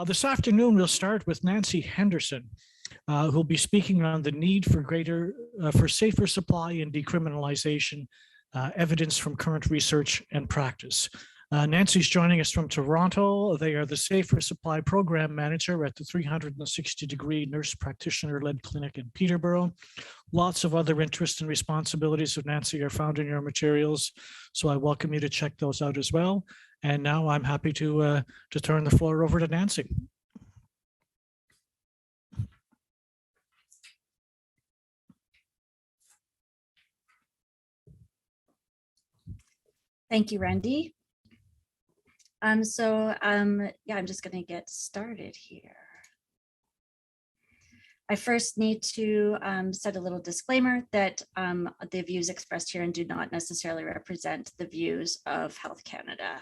This afternoon, we'll start with Nancy Henderson, who'll be speaking on the need for safer supply and decriminalization, evidence from current research and practice. Nancy's joining us from Toronto. They are the Safer Supply Program Manager at the 360-degree nurse practitioner-led clinic in Peterborough. Lots of other interests and responsibilities of Nancy are found in your materials, so I welcome you to check those out as well. And now I'm happy to turn the floor over to Nancy. Thank you, Randy. I'm just going to get started here. I first need to set a little disclaimer that the views expressed here do not necessarily represent the views of Health Canada.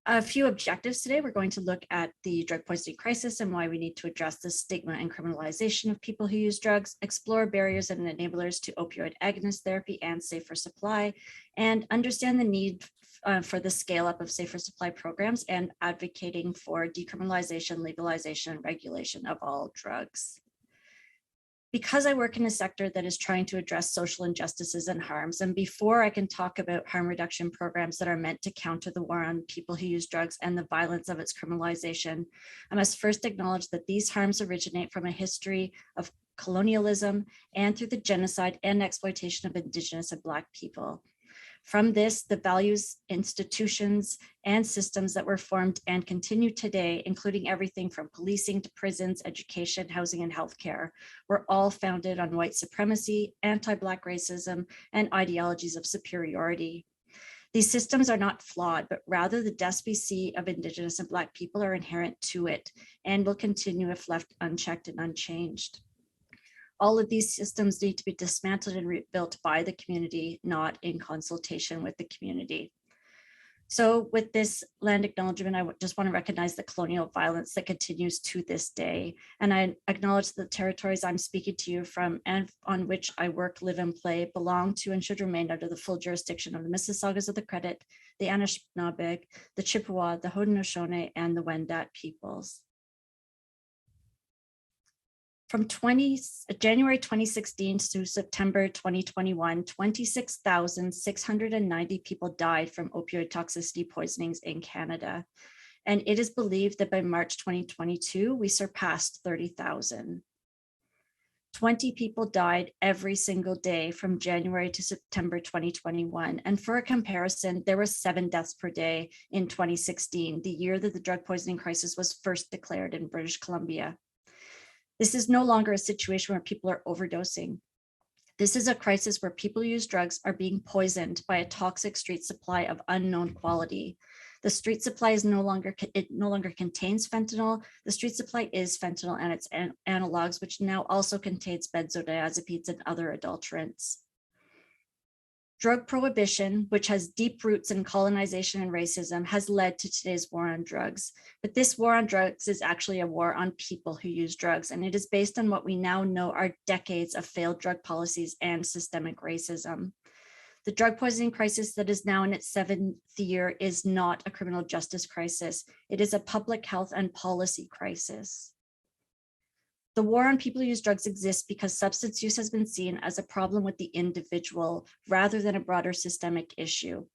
A few objectives today. We're going to look at the drug poisoning crisis and why we need to address the stigma and criminalization of people who use drugs, explore barriers and enablers to opioid agonist therapy and safer supply, and understand the need for the scale up of safer supply programs and advocating for decriminalization, legalization, and regulation of all drugs. Because I work in a sector that is trying to address social injustices and harms, and before I can talk about harm reduction programs that are meant to counter the war on people who use drugs and the violence of its criminalization, I must first acknowledge that these harms originate from a history of colonialism and through the genocide and exploitation of Indigenous and Black people. From this, the values, institutions, and systems that were formed and continue today, including everything from policing to prisons, education, housing, and healthcare, were all founded on white supremacy, anti-Black racism, and ideologies of superiority. These systems are not flawed, but rather the deaths we see of Indigenous and Black people are inherent to it and will continue if left unchecked and unchanged. All of these systems need to be dismantled and rebuilt by the community, not in consultation with the community. So with this land acknowledgement, I just want to recognize the colonial violence that continues to this day. And I acknowledge the territories I'm speaking to you from and on which I work, live, and play belong to and should remain under the full jurisdiction of the Mississaugas of the Credit, the Anishinaabeg, the Chippewa, the Haudenosaunee, and the Wendat peoples. From January 2016 to September 2021, 26,690 people died from opioid toxicity poisonings in Canada. And it is believed that by March 2022, we surpassed 30,000. 20 people died every single day from January to September 2021. And for a comparison, there were 7 deaths per day in 2016, the year that the drug poisoning crisis was first declared in British Columbia. This is no longer a situation where people are overdosing. This is a crisis where people who use drugs are being poisoned by a toxic street supply of unknown quality. The street supply is no longer contains fentanyl. The street supply is fentanyl and its analogs, which now also contains benzodiazepines and other adulterants. Drug prohibition, which has deep roots in colonization and racism, has led to today's war on drugs. But this war on drugs is actually a war on people who use drugs, and it is based on what we now know are decades of failed drug policies and systemic racism. The drug poisoning crisis that is now in its 7th year is not a criminal justice crisis. It is a public health and policy crisis. The war on people who use drugs exists because substance use has been seen as a problem with the individual rather than a broader systemic issue.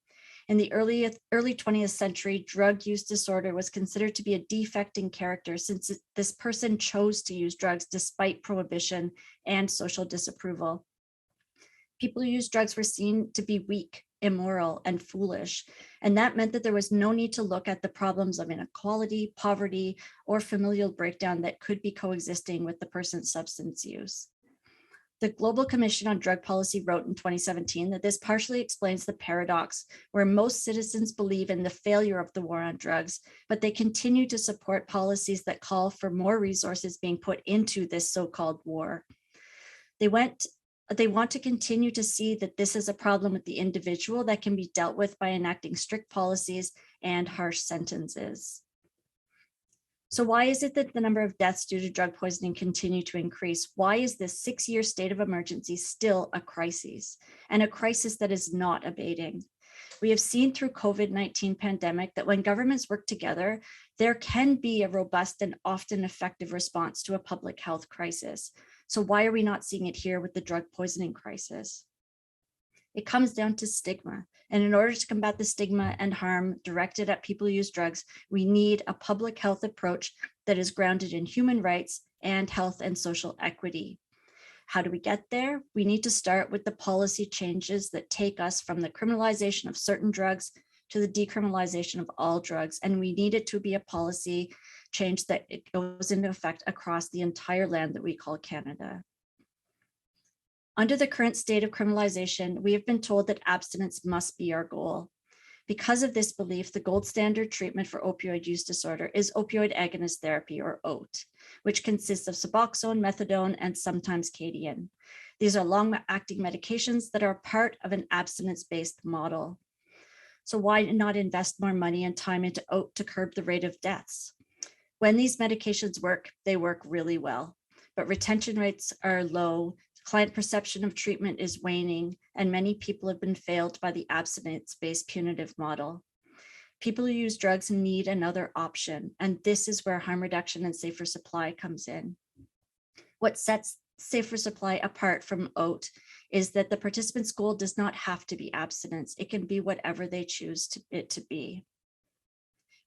In the early 20th century, drug use disorder was considered to be a defect in character since this person chose to use drugs despite prohibition and social disapproval. People who use drugs were seen to be weak, immoral, and foolish. And that meant that there was no need to look at the problems of inequality, poverty, or familial breakdown that could be coexisting with the person's substance use. The Global Commission on Drug Policy wrote in 2017 that this partially explains the paradox where most citizens believe in the failure of the war on drugs, but they continue to support policies that call for more resources being put into this so-called war. They want to continue to see that this is a problem with the individual that can be dealt with by enacting strict policies and harsh sentences. So why is it that the number of deaths due to drug poisoning continue to increase? Why is this 6-year state of emergency still a crisis, and a crisis that is not abating? We have seen through COVID-19 pandemic that when governments work together, there can be a robust and often effective response to a public health crisis. So why are we not seeing it here with the drug poisoning crisis? It comes down to stigma. And in order to combat the stigma and harm directed at people who use drugs, we need a public health approach that is grounded in human rights and health and social equity. How do we get there? We need to start with the policy changes that take us from the criminalization of certain drugs to the decriminalization of all drugs. And we need it to be a policy change that it goes into effect across the entire land that we call Canada. Under the current state of criminalization, we have been told that abstinence must be our goal. Because of this belief, the gold standard treatment for opioid use disorder is opioid agonist therapy, or OAT, which consists of Suboxone, methadone, and sometimes Cadian. These are long-acting medications that are part of an abstinence-based model. So why not invest more money and time into OAT to curb the rate of deaths? When these medications work, they work really well, but retention rates are low. Client perception of treatment is waning, and many people have been failed by the abstinence-based punitive model. People who use drugs need another option, and this is where harm reduction and safer supply comes in. What sets safer supply apart from OAT is that the participant's goal does not have to be abstinence. It can be whatever they choose it to be.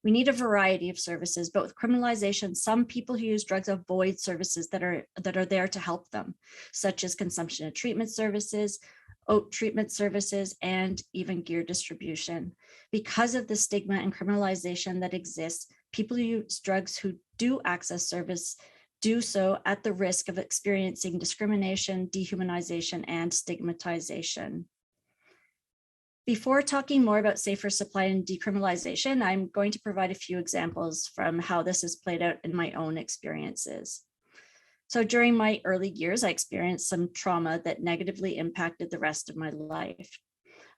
We need a variety of services, but with criminalization, some people who use drugs avoid services that are there to help them, such as consumption and treatment services, OAT treatment services, and even gear distribution. Because of the stigma and criminalization that exists, people who use drugs who do access service do so at the risk of experiencing discrimination, dehumanization, and stigmatization. Before talking more about safer supply and decriminalization, I'm going to provide a few examples from how this has played out in my own experiences. So during my early years, I experienced some trauma that negatively impacted the rest of my life.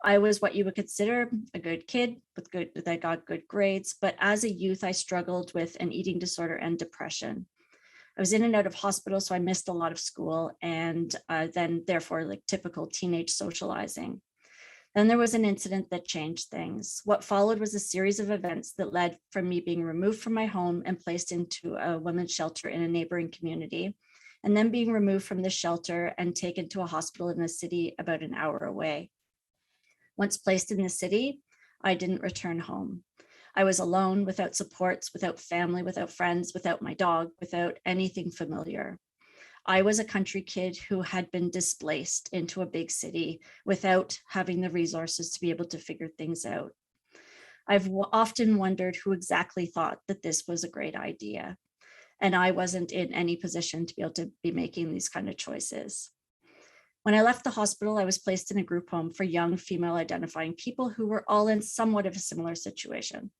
I was what you would consider a good kid that got good grades, but as a youth, I struggled with an eating disorder and depression. I was in and out of hospital, so I missed a lot of school and then therefore like typical teenage socializing. Then there was an incident that changed things. What followed was a series of events that led from me being removed from my home and placed into a women's shelter in a neighboring community, and then being removed from the shelter and taken to a hospital in a city about an hour away. Once placed in the city, I didn't return home. I was alone, without supports, without family, without friends, without my dog, without anything familiar. I was a country kid who had been displaced into a big city without having the resources to be able to figure things out. I've often wondered who exactly thought that this was a great idea. And I wasn't in any position to be able to be making these kind of choices. When I left the hospital, I was placed in a group home for young female identifying people who were all in somewhat of a similar situation.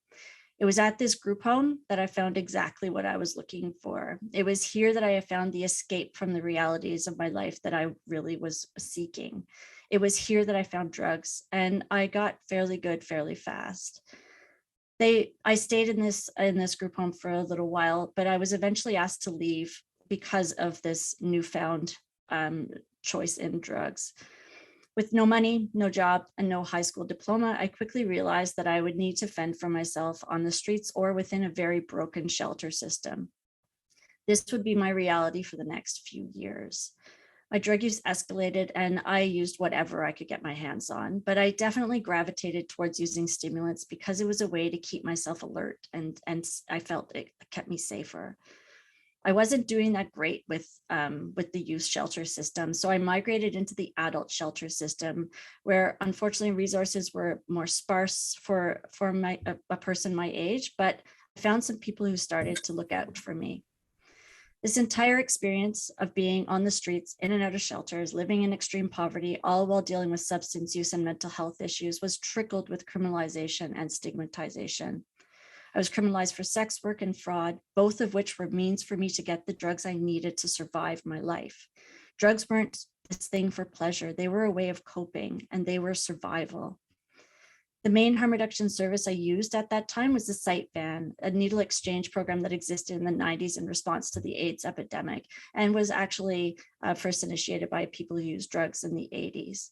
It was at this group home that I found exactly what I was looking for. It was here that I found the escape from the realities of my life that I really was seeking. It was here that I found drugs, and I got fairly good fairly fast. I stayed in this group home for a little while, but I was eventually asked to leave because of this newfound choice in drugs. With no money, no job, and no high school diploma, I quickly realized that I would need to fend for myself on the streets or within a very broken shelter system. This would be my reality for the next few years. My drug use escalated and I used whatever I could get my hands on, but I definitely gravitated towards using stimulants because it was a way to keep myself alert and I felt it kept me safer. I wasn't doing that great with the youth shelter system. So I migrated into the adult shelter system where unfortunately resources were more sparse for a person my age, but I found some people who started to look out for me. This entire experience of being on the streets, in and out of shelters, living in extreme poverty, all while dealing with substance use and mental health issues was trickled with criminalization and stigmatization. I was criminalized for sex work and fraud, both of which were means for me to get the drugs I needed to survive my life. Drugs weren't this thing for pleasure. They were a way of coping and they were survival. The main harm reduction service I used at that time was the site ban, a needle exchange program that existed in the 90s in response to the AIDS epidemic and was actually first initiated by people who used drugs in the 80s.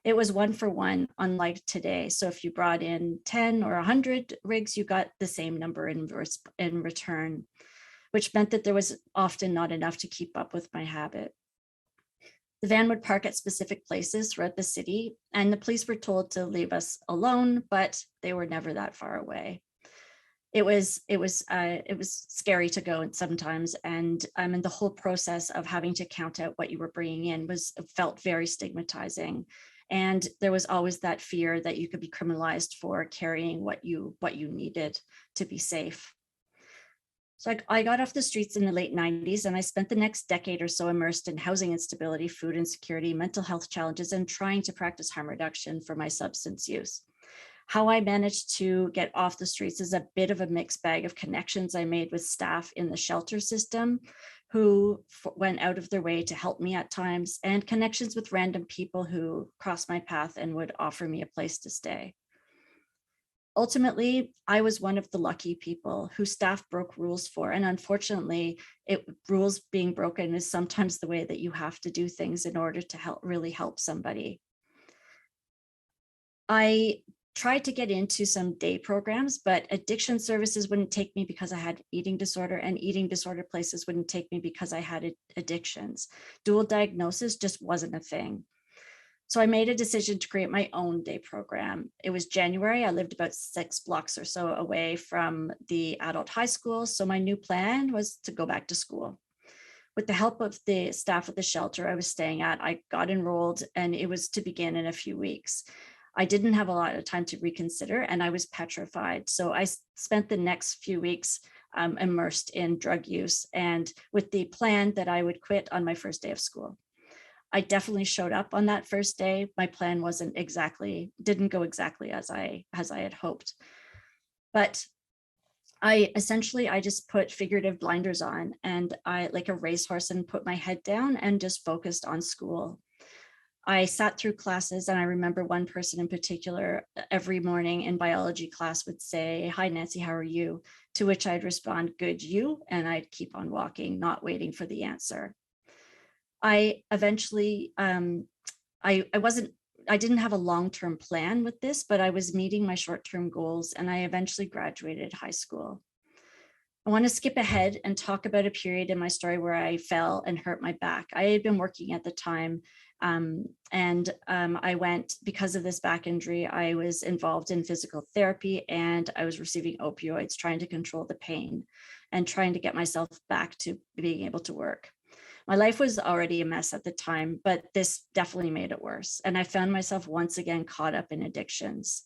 It was 1-for-1, unlike today. So if you brought in 10 or 100 rigs, you got the same number in return, which meant that there was often not enough to keep up with my habit. The van would park at specific places throughout the city, and the police were told to leave us alone, but they were never that far away. It was scary to go sometimes, and the whole process of having to count out what you were bringing in felt very stigmatizing. And there was always that fear that you could be criminalized for carrying what you needed to be safe. So I got off the streets in the late 90s, and I spent the next decade or so immersed in housing instability, food insecurity, mental health challenges, and trying to practice harm reduction for my substance use. How I managed to get off the streets is a bit of a mixed bag of connections I made with staff in the shelter system who went out of their way to help me at times, and connections with random people who crossed my path and would offer me a place to stay. Ultimately, I was one of the lucky people who staff broke rules for, and unfortunately, rules being broken is sometimes the way that you have to do things in order to really help somebody. I tried to get into some day programs, but addiction services wouldn't take me because I had eating disorder, and eating disorder places wouldn't take me because I had addictions. Dual diagnosis just wasn't a thing. So I made a decision to create my own day program. It was January. I lived about 6 blocks or so away from the adult high school. So my new plan was to go back to school. With the help of the staff at the shelter I was staying at, I got enrolled, and it was to begin in a few weeks. I didn't have a lot of time to reconsider, and I was petrified. So I spent the next few weeks immersed in drug use, and with the plan that I would quit on my first day of school. I definitely showed up on that first day. My plan didn't go exactly as I had hoped. But I just put figurative blinders on, and I, like a racehorse, and put my head down and just focused on school. I sat through classes, and I remember one person in particular every morning in biology class would say, "Hi, Nancy, how are you?" To which I'd respond, "Good, you?" And I'd keep on walking, not waiting for the answer. I eventually, I didn't have a long-term plan with this, but I was meeting my short-term goals, and I eventually graduated high school. I want to skip ahead and talk about a period in my story where I fell and hurt my back. I had been working at the time, because of this back injury, I was involved in physical therapy, and I was receiving opioids, trying to control the pain and trying to get myself back to being able to work. My life was already a mess at the time, but this definitely made it worse. And I found myself once again caught up in addictions.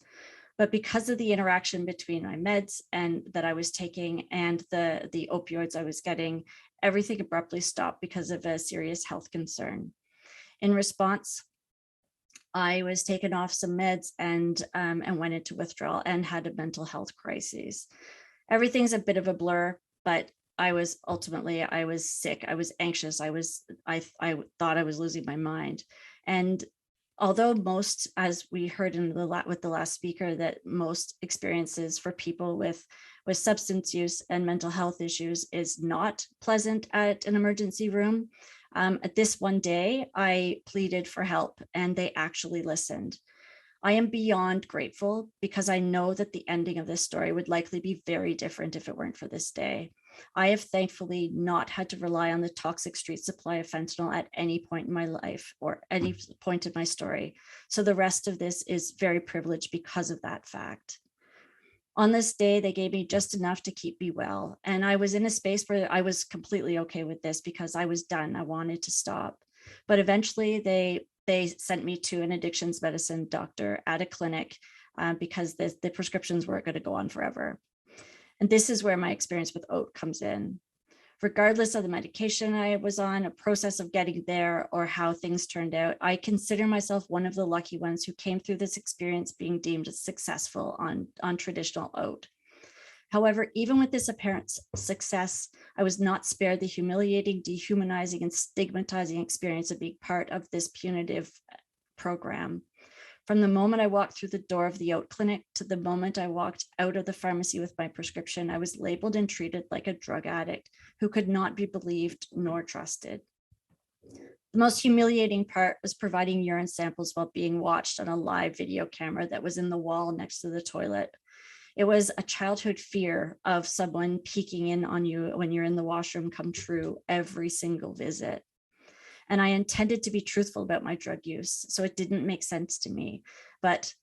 But because of the interaction between my meds and that I was taking and the opioids I was getting, everything abruptly stopped because of a serious health concern. In response, I was taken off some meds and went into withdrawal and had a mental health crisis. Everything's a bit of a blur, but I was sick. I was anxious. I thought I was losing my mind. And although most, as we heard with the last speaker, that most experiences for people with substance use and mental health issues is not pleasant at an emergency room, at this one day, I pleaded for help, and they actually listened. I am beyond grateful, because I know that the ending of this story would likely be very different if it weren't for this day. I have thankfully not had to rely on the toxic street supply of fentanyl at any point in my life or any point in my story. So the rest of this is very privileged because of that fact. On this day, they gave me just enough to keep me well. And I was in a space where I was completely okay with this because I was done. I wanted to stop. But eventually they sent me to an addictions medicine doctor at a clinic because the prescriptions weren't going to go on forever. And this is where my experience with OAT comes in. Regardless of the medication I was on, a process of getting there, or how things turned out, I consider myself one of the lucky ones who came through this experience being deemed successful on traditional OAT. However, even with this apparent success, I was not spared the humiliating, dehumanizing, and stigmatizing experience of being part of this punitive program. From the moment I walked through the door of the OAT clinic to the moment I walked out of the pharmacy with my prescription, I was labeled and treated like a drug addict who could not be believed nor trusted. The most humiliating part was providing urine samples while being watched on a live video camera that was in the wall next to the toilet. It was a childhood fear of someone peeking in on you when you're in the washroom come true every single visit. And I intended to be truthful about my drug use, so it didn't make sense to me, but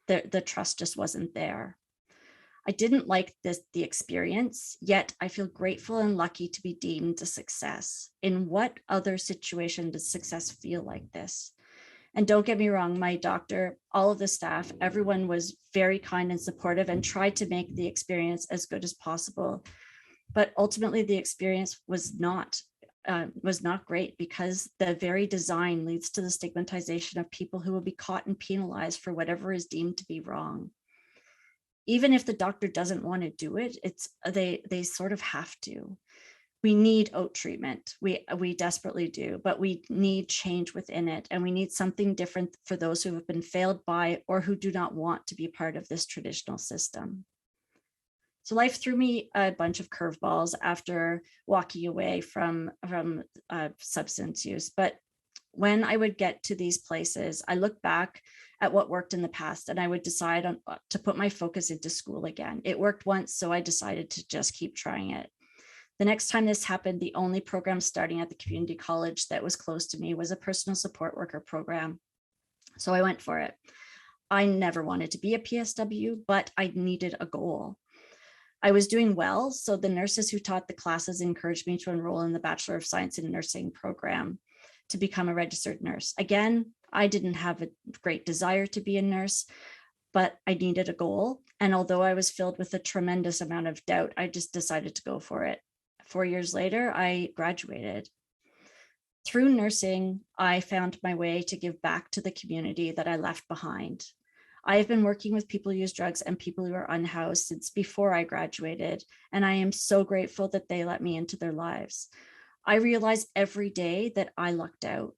the trust just wasn't there. I didn't like the experience, yet I feel grateful and lucky to be deemed a success. In what other situation does success feel like this? And don't get me wrong, my doctor, all of the staff, everyone was very kind and supportive and tried to make the experience as good as possible. But ultimately, the experience was not great because the very design leads to the stigmatization of people who will be caught and penalized for whatever is deemed to be wrong. Even if the doctor doesn't want to do it, they sort of have to. We need oat treatment. We desperately do, but we need change within it. And we need something different for those who have been failed by or who do not want to be part of this traditional system. So life threw me a bunch of curveballs after walking away from substance use. But when I would get to these places, I look back at what worked in the past and I would decide to put my focus into school again. It worked once, so I decided to just keep trying it. The next time this happened, the only program starting at the community college that was close to me was a personal support worker program. So I went for it. I never wanted to be a PSW, but I needed a goal. I was doing well, so the nurses who taught the classes encouraged me to enroll in the Bachelor of Science in Nursing program to become a registered nurse. Again, I didn't have a great desire to be a nurse, but I needed a goal. And although I was filled with a tremendous amount of doubt, I just decided to go for it. 4 years later, I graduated. Through nursing, I found my way to give back to the community that I left behind. I have been working with people who use drugs and people who are unhoused since before I graduated, and I am so grateful that they let me into their lives. I realize every day that I lucked out.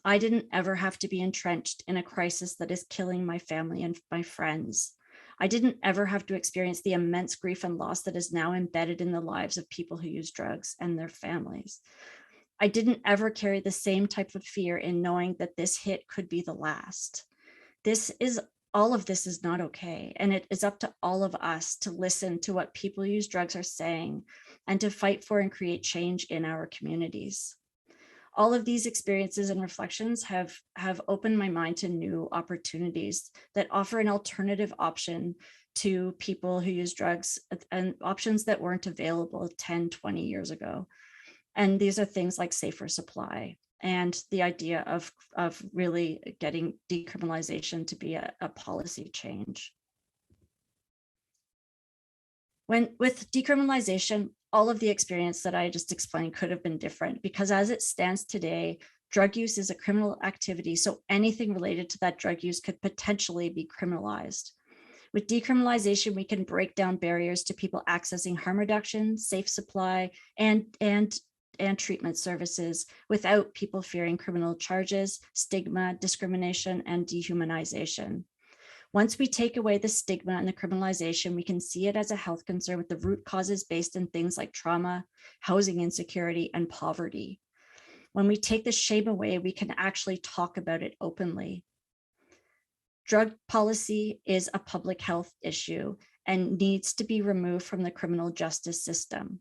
I didn't ever have to be entrenched in a crisis that is killing my family and my friends. I didn't ever have to experience the immense grief and loss that is now embedded in the lives of people who use drugs and their families. I didn't ever carry the same type of fear in knowing that this hit could be the last. All of this is not okay. And it is up to all of us to listen to what people who use drugs are saying and to fight for and create change in our communities. All of these experiences and reflections have opened my mind to new opportunities that offer an alternative option to people who use drugs and options that weren't available 10, 20 years ago. And these are things like safer supply and the idea of really getting decriminalization to be a policy change. With decriminalization, all of the experience that I just explained could have been different because as it stands today, drug use is a criminal activity. So anything related to that drug use could potentially be criminalized. With decriminalization, we can break down barriers to people accessing harm reduction, safe supply, and treatment services without people fearing criminal charges, stigma, discrimination, and dehumanization. Once we take away the stigma and the criminalization, we can see it as a health concern with the root causes based in things like trauma, housing insecurity, and poverty. When we take the shame away, we can actually talk about it openly. Drug policy is a public health issue and needs to be removed from the criminal justice system.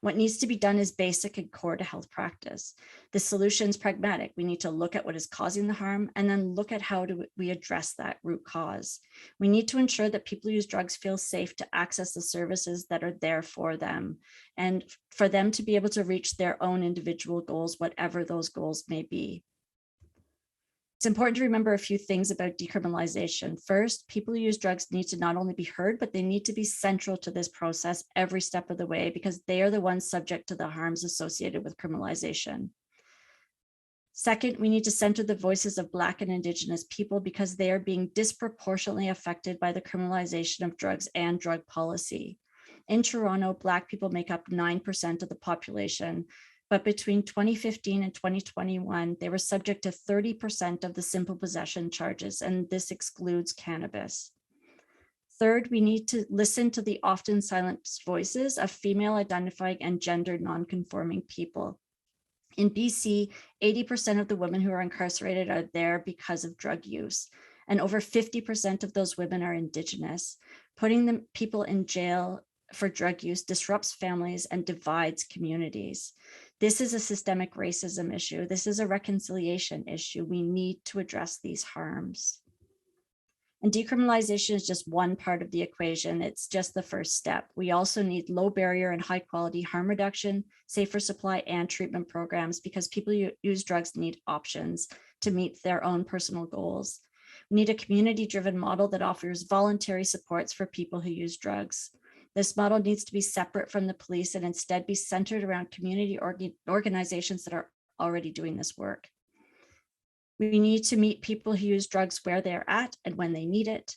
What needs to be done is basic and core to health practice. The solution is pragmatic. We need to look at what is causing the harm and then look at how do we address that root cause. We need to ensure that people who use drugs feel safe to access the services that are there for them and for them to be able to reach their own individual goals, whatever those goals may be. It's important to remember a few things about decriminalization. First, people who use drugs need to not only be heard, but they need to be central to this process every step of the way because they are the ones subject to the harms associated with criminalization. Second, we need to center the voices of Black and Indigenous people because they are being disproportionately affected by the criminalization of drugs and drug policy. In Toronto, Black people make up 9% of the population, but between 2015 and 2021, they were subject to 30% of the simple possession charges, and this excludes cannabis. Third, we need to listen to the often silenced voices of female identifying and gender nonconforming people. In BC, 80% of the women who are incarcerated are there because of drug use. And over 50% of those women are Indigenous. Putting the people in jail for drug use disrupts families and divides communities. This is a systemic racism issue. This is a reconciliation issue. We need to address these harms. And decriminalization is just one part of the equation. It's just the first step. We also need low barrier and high quality harm reduction, safer supply and treatment programs, because people who use drugs need options to meet their own personal goals. We need a community-driven model that offers voluntary supports for people who use drugs. This model needs to be separate from the police and instead be centered around community organizations that are already doing this work. We need to meet people who use drugs where they're at and when they need it.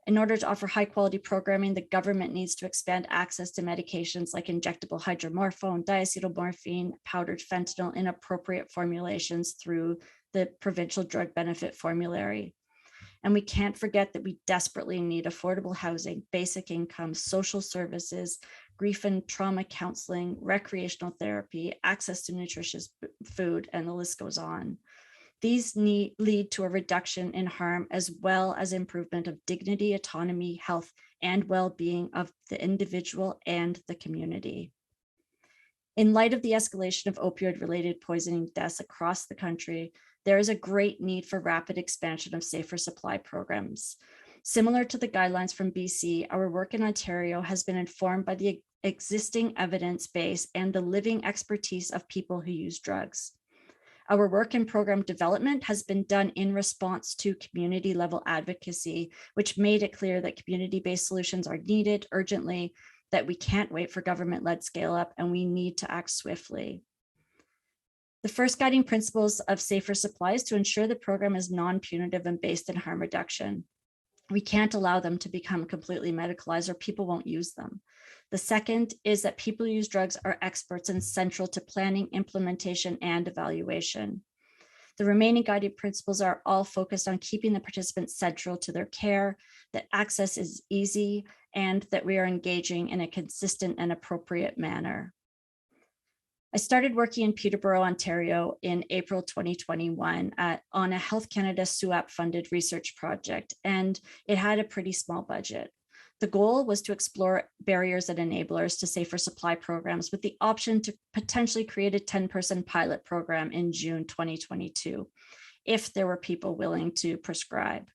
In order to offer high quality programming, the government needs to expand access to medications like injectable hydromorphone, diacetylmorphine, powdered fentanyl in appropriate formulations through the provincial drug benefit formulary. And we can't forget that we desperately need affordable housing, basic income, social services, grief and trauma counseling, recreational therapy, access to nutritious food, and the list goes on. These lead to a reduction in harm as well as improvement of dignity, autonomy, health, and well-being of the individual and the community. In light of the escalation of opioid-related poisoning deaths across the country, there is a great need for rapid expansion of safer supply programs. Similar to the guidelines from BC, our work in Ontario has been informed by the existing evidence base and the living expertise of people who use drugs. Our work in program development has been done in response to community level advocacy, which made it clear that community-based solutions are needed urgently, that we can't wait for government-led scale up, and we need to act swiftly. The first guiding principles of safer supply is to ensure the program is non-punitive and based in harm reduction. We can't allow them to become completely medicalized or people won't use them. The second is that people who use drugs are experts and central to planning, implementation, and evaluation. The remaining guiding principles are all focused on keeping the participants central to their care, that access is easy, and that we are engaging in a consistent and appropriate manner. I started working in Peterborough, Ontario in April 2021 on a Health Canada SUAP-funded research project, and it had a pretty small budget. The goal was to explore barriers and enablers to safer supply programs with the option to potentially create a 10-person pilot program in June 2022, if there were people willing to prescribe.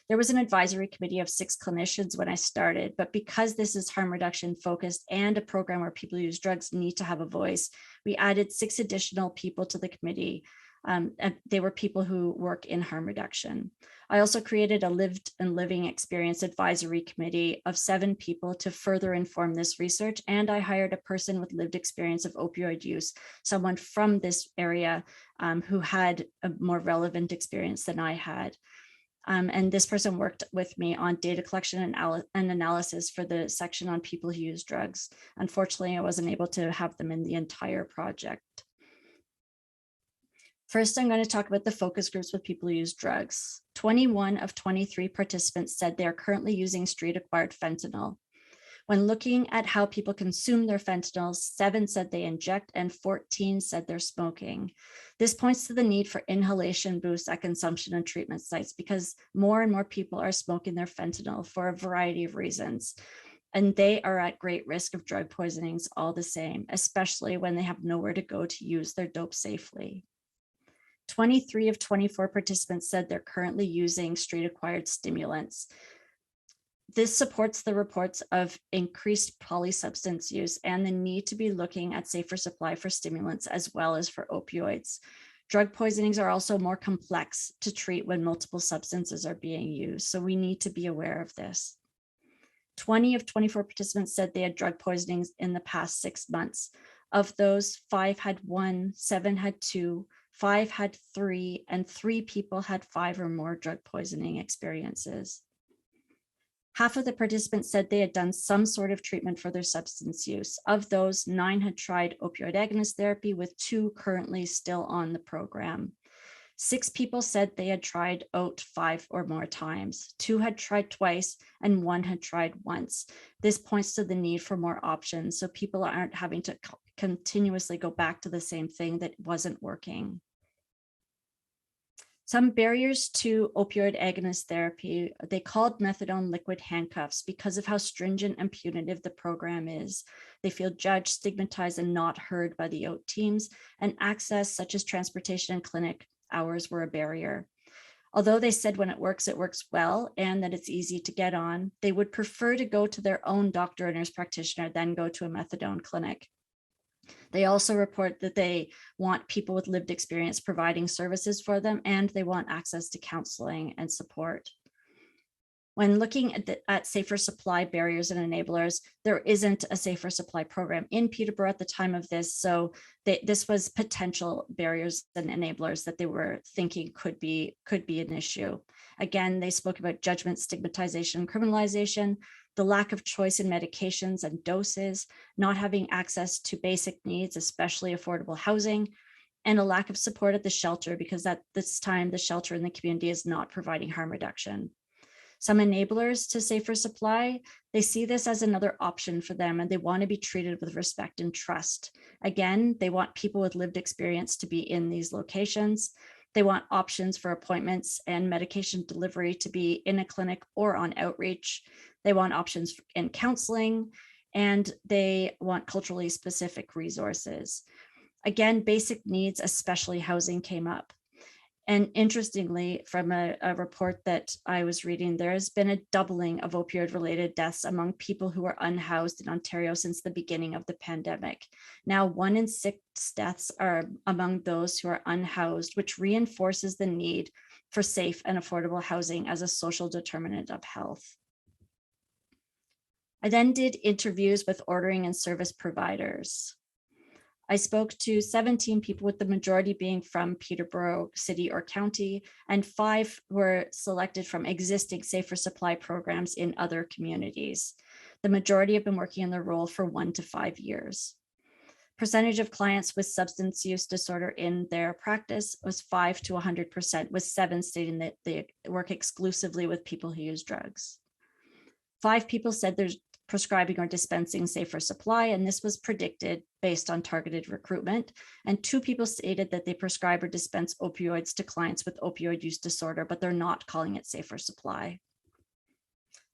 There was an advisory committee of 6 clinicians when I started, but because this is harm reduction focused and a program where people who use drugs need to have a voice, we added 6 additional people to the committee. And they were people who work in harm reduction. I also created a lived and living experience advisory committee of 7 people to further inform this research. And I hired a person with lived experience of opioid use, someone from this area who had a more relevant experience than I had. And this person worked with me on data collection and analysis for the section on people who use drugs. Unfortunately, I wasn't able to have them in the entire project. First, I'm going to talk about the focus groups with people who use drugs. 21 of 23 participants said they are currently using street-acquired fentanyl. When looking at how people consume their fentanyl, 7 said they inject and 14 said they're smoking. This points to the need for inhalation boosts at consumption and treatment sites because more and more people are smoking their fentanyl for a variety of reasons. And they are at great risk of drug poisonings all the same, especially when they have nowhere to go to use their dope safely. 23 of 24 participants said they're currently using street-acquired stimulants. This supports the reports of increased polysubstance use and the need to be looking at safer supply for stimulants as well as for opioids. Drug poisonings are also more complex to treat when multiple substances are being used, so we need to be aware of this. 20 of 24 participants said they had drug poisonings in the past 6 months. Of those, 5 had 1, 7 had 2, 5 had 3, and 3 people had 5 or more drug poisoning experiences. Half of the participants said they had done some sort of treatment for their substance use. Of those, 9 had tried opioid agonist therapy, with 2 currently still on the program. 6 people said they had tried OAT 5 or more times. 2 had tried twice and 1 had tried once. This points to the need for more options so people aren't having to continuously go back to the same thing that wasn't working. Some barriers to opioid agonist therapy, they called methadone liquid handcuffs because of how stringent and punitive the program is. They feel judged, stigmatized, and not heard by the OAT teams, and access such as transportation and clinic hours were a barrier. Although they said when it works well, and that it's easy to get on, they would prefer to go to their own doctor or nurse practitioner than go to a methadone clinic. They also report that they want people with lived experience providing services for them, and they want access to counseling and support. When looking at safer supply barriers and enablers, there isn't a safer supply program in Peterborough at the time of this, so this was potential barriers and enablers that they were thinking could be an issue. Again, they spoke about judgment, stigmatization, criminalization, the lack of choice in medications and doses, not having access to basic needs, especially affordable housing, and a lack of support at the shelter, because at this time, the shelter in the community is not providing harm reduction. Some enablers to safer supply, they see this as another option for them, and they want to be treated with respect and trust. Again, they want people with lived experience to be in these locations. They want options for appointments and medication delivery to be in a clinic or on outreach. They want options in counseling, and they want culturally specific resources. Again, basic needs, especially housing, came up. And interestingly, from a report that I was reading, there has been a doubling of opioid-related deaths among people who are unhoused in Ontario since the beginning of the pandemic. Now, 1 in 6 deaths are among those who are unhoused, which reinforces the need for safe and affordable housing as a social determinant of health. I then did interviews with ordering and service providers. I spoke to 17 people, with the majority being from Peterborough City or County, and 5 were selected from existing safer supply programs in other communities. The majority have been working in their role for 1 to 5 years. Percentage of clients with substance use disorder in their practice was 5 to 100%, with 7 stating that they work exclusively with people who use drugs. 5 people said there's prescribing or dispensing safer supply, and this was predicted based on targeted recruitment. And 2 people stated that they prescribe or dispense opioids to clients with opioid use disorder, but they're not calling it safer supply.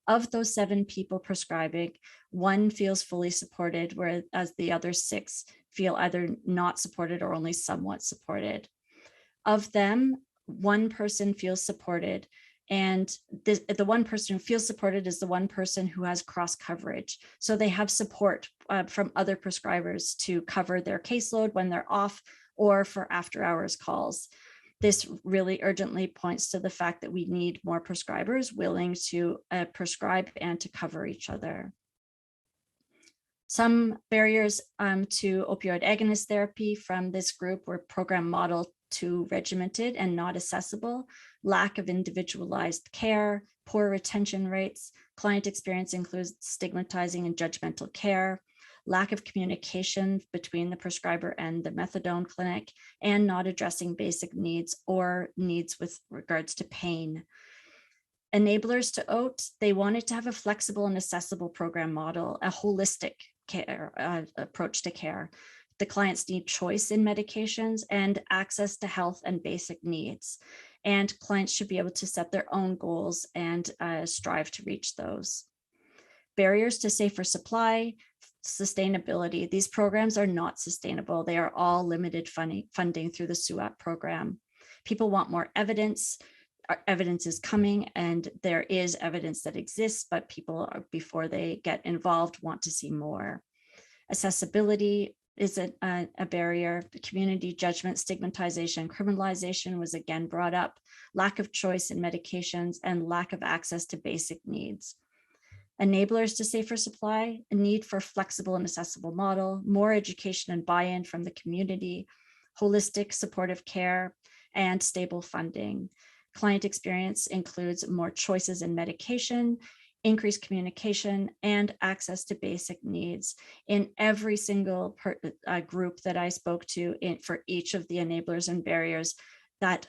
Of those 7 people prescribing, 1 feels fully supported, whereas the other 6 feel either not supported or only somewhat supported. Of them, 1 person feels supported, and the 1 person who feels supported is the 1 person who has cross coverage. So they have support from other prescribers to cover their caseload when they're off or for after hours calls. This really urgently points to the fact that we need more prescribers willing to prescribe and to cover each other. Some barriers to opioid agonist therapy from this group were program model too regimented and not accessible, lack of individualized care, poor retention rates, client experience includes stigmatizing and judgmental care, lack of communication between the prescriber and the methadone clinic, and not addressing basic needs or needs with regards to pain. Enablers to OAT, they wanted to have a flexible and accessible program model, a holistic care approach to care. The clients need choice in medications and access to health and basic needs. And clients should be able to set their own goals and strive to reach those. Barriers to safer supply, sustainability. These programs are not sustainable. They are all limited funding through the SUAP program. People want more evidence. Evidence is coming, and there is evidence that exists, but people, before they get involved, want to see more. Accessibility is a barrier. The community judgment, stigmatization, criminalization was again brought up. Lack of choice in medications and lack of access to basic needs. Enablers to safer supply, a need for flexible and accessible model, more education and buy-in from the community, holistic supportive care, and stable funding. Client experience includes more choices in medication, increased communication, and access to basic needs. In every single group that I spoke to for each of the enablers and barriers, that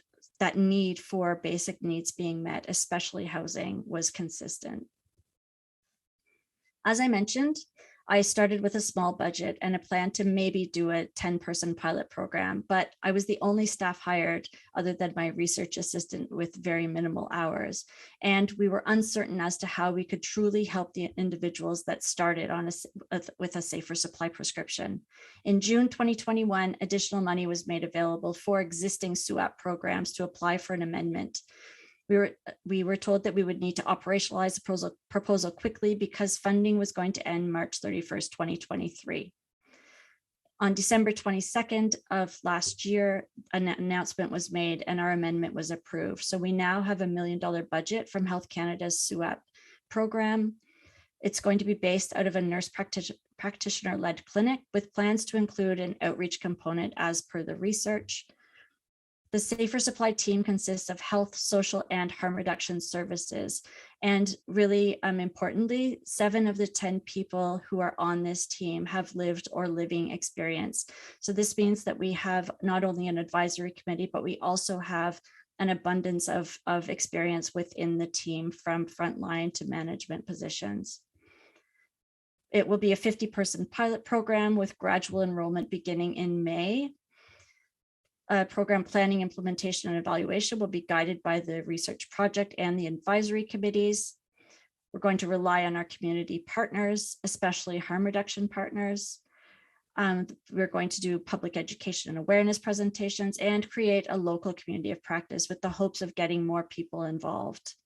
need for basic needs being met, especially housing, was consistent. As I mentioned, I started with a small budget and a plan to maybe do a 10-person pilot program, but I was the only staff hired other than my research assistant with very minimal hours. And we were uncertain as to how we could truly help the individuals that started on with a safer supply prescription. In June 2021, additional money was made available for existing SUAP programs to apply for an amendment. We were told that we would need to operationalize the proposal quickly because funding was going to end March 31st, 2023. On December 22nd of last year, an announcement was made and our amendment was approved. So we now have $1 million budget from Health Canada's SUAP program. It's going to be based out of a nurse practitioner-led clinic with plans to include an outreach component as per the research. The Safer Supply team consists of health, social, and harm reduction services. And really importantly, 7 of the 10 people who are on this team have lived or living experience. So this means that we have not only an advisory committee, but we also have an abundance of experience within the team from frontline to management positions. It will be a 50-person pilot program with gradual enrollment beginning in May. Program planning, implementation, and evaluation will be guided by the research project and the advisory committees. We're going to rely on our community partners, especially harm reduction partners. We're going to do public education and awareness presentations and create a local community of practice with the hopes of getting more people involved.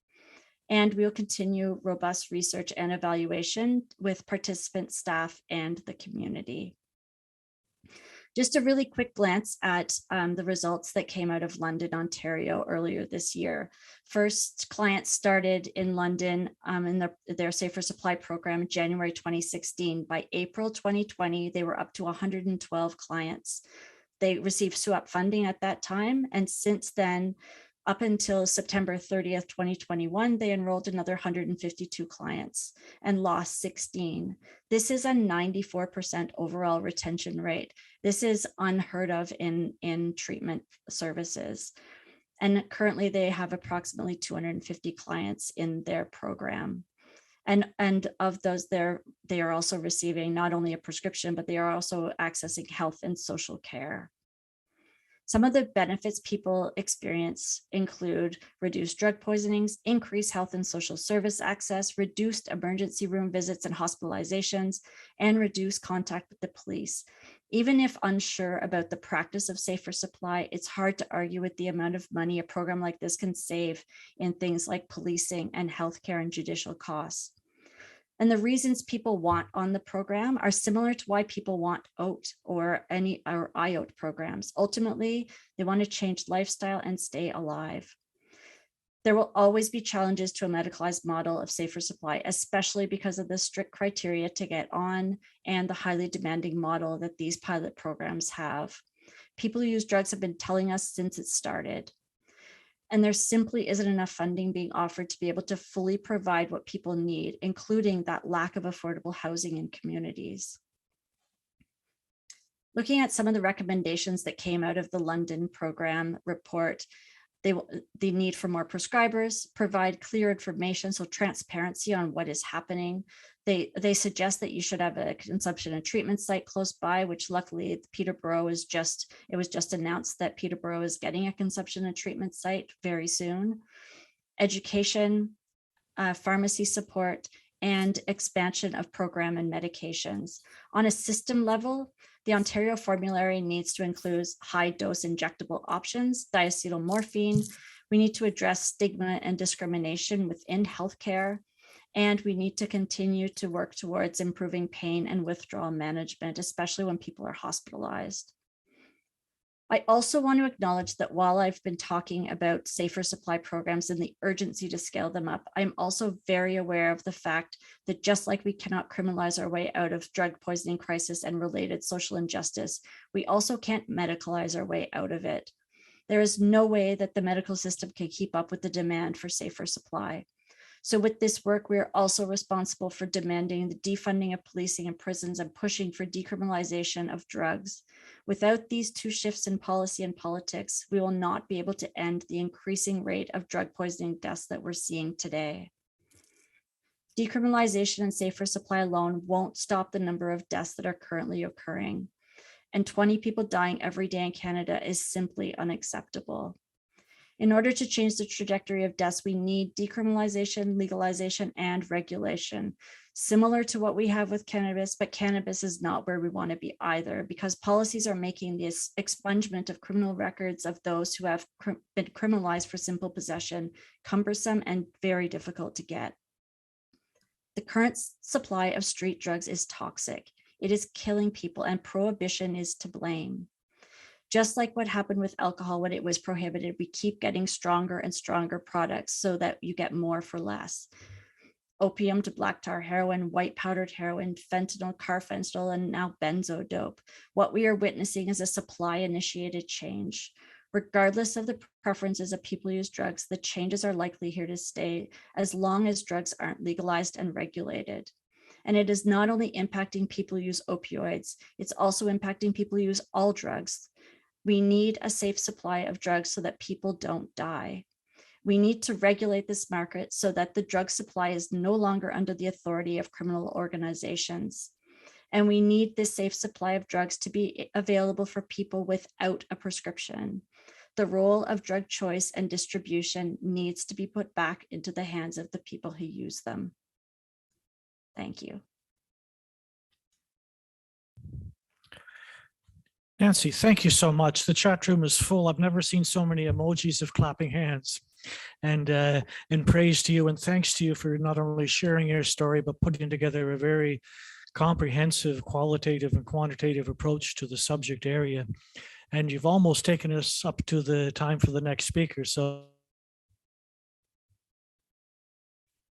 And we'll continue robust research and evaluation with participants, staff, and the community. Just a really quick glance at the results that came out of London, Ontario earlier this year. First, clients started in London in their Safer Supply program in January 2016. By April 2020, they were up to 112 clients. They received SUAP funding at that time. And since then, up until September 30th, 2021, they enrolled another 152 clients and lost 16. This is a 94% overall retention rate. This is unheard of in treatment services. And currently they have approximately 250 clients in their program. And of those, they are also receiving not only a prescription, but they are also accessing health and social care. Some of the benefits people experience include reduced drug poisonings, increased health and social service access, reduced emergency room visits and hospitalizations, and reduced contact with the police. Even if unsure about the practice of safer supply, it's hard to argue with the amount of money a program like this can save in things like policing and healthcare and judicial costs. And the reasons people want on the program are similar to why people want OAT or IOT programs. Ultimately, they want to change lifestyle and stay alive. There will always be challenges to a medicalized model of safer supply, especially because of the strict criteria to get on and the highly demanding model that these pilot programs have. People who use drugs have been telling us since it started. And there simply isn't enough funding being offered to be able to fully provide what people need, including that lack of affordable housing in communities. Looking at some of the recommendations that came out of the London program report, the need for more prescribers, provide clear information, so transparency on what is happening. They suggest that you should have a consumption and treatment site close by, which luckily Peterborough was just announced that Peterborough is getting a consumption and treatment site very soon. Education, pharmacy support, and expansion of program and medications. On a system level, the Ontario formulary needs to include high dose injectable options, diacetylmorphine. We need to address stigma and discrimination within healthcare. And we need to continue to work towards improving pain and withdrawal management, especially when people are hospitalized. I also want to acknowledge that while I've been talking about safer supply programs and the urgency to scale them up, I'm also very aware of the fact that just like we cannot criminalize our way out of drug poisoning crisis and related social injustice, we also can't medicalize our way out of it. There is no way that the medical system can keep up with the demand for safer supply. So with this work, we are also responsible for demanding the defunding of policing and prisons and pushing for decriminalization of drugs. Without these two shifts in policy and politics, we will not be able to end the increasing rate of drug poisoning deaths that we're seeing today. Decriminalization and safer supply alone won't stop the number of deaths that are currently occurring. And 20 people dying every day in Canada is simply unacceptable. In order to change the trajectory of deaths, we need decriminalization, legalization, and regulation, similar to what we have with cannabis, but cannabis is not where we want to be either, because policies are making this expungement of criminal records of those who have been criminalized for simple possession cumbersome and very difficult to get. The current supply of street drugs is toxic. It is killing people, and prohibition is to blame. Just like what happened with alcohol when it was prohibited, we keep getting stronger and stronger products so that you get more for less. Opium to black tar heroin, white powdered heroin, fentanyl, carfentanil, and now benzodope. What we are witnessing is a supply-initiated change. Regardless of the preferences of people who use drugs, the changes are likely here to stay as long as drugs aren't legalized and regulated. And it is not only impacting people who use opioids, it's also impacting people who use all drugs. We need a safe supply of drugs so that people don't die. We need to regulate this market so that the drug supply is no longer under the authority of criminal organizations. And we need this safe supply of drugs to be available for people without a prescription. The role of drug choice and distribution needs to be put back into the hands of the people who use them. Thank you. Nancy, thank you so much. The chat room is full. I've never seen so many emojis of clapping hands. And praise to you and thanks to you for not only sharing your story, but putting together a very comprehensive, qualitative and quantitative approach to the subject area. And you've almost taken us up to the time for the next speaker. So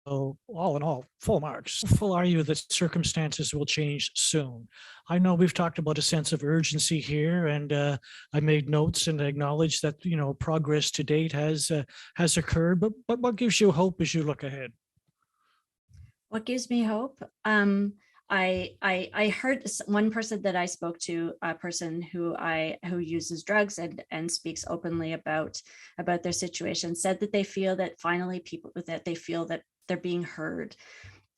all in all, full marks. Full are you that circumstances will change soon? I know we've talked about a sense of urgency here, and I made notes and acknowledged that progress to date has occurred. But what gives you hope as you look ahead? What gives me hope? I heard one person that I spoke to, a person who uses drugs and speaks openly about their situation, said that they feel that finally they feel that they're being heard.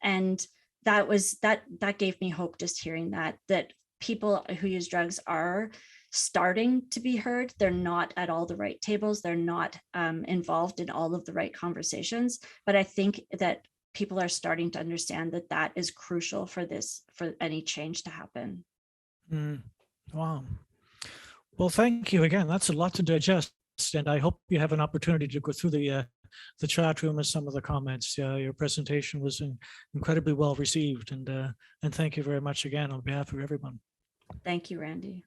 And that gave me hope just hearing that people who use drugs are starting to be heard. They're not at all the right tables. They're not involved in all of the right conversations. But I think that people are starting to understand that is crucial for any change to happen. Wow. Well, thank you again. That's a lot to digest. And I hope you have an opportunity to go through the chat room and some of the comments. Your presentation was incredibly well received, and thank you very much again on behalf of everyone. Thank you, Randy.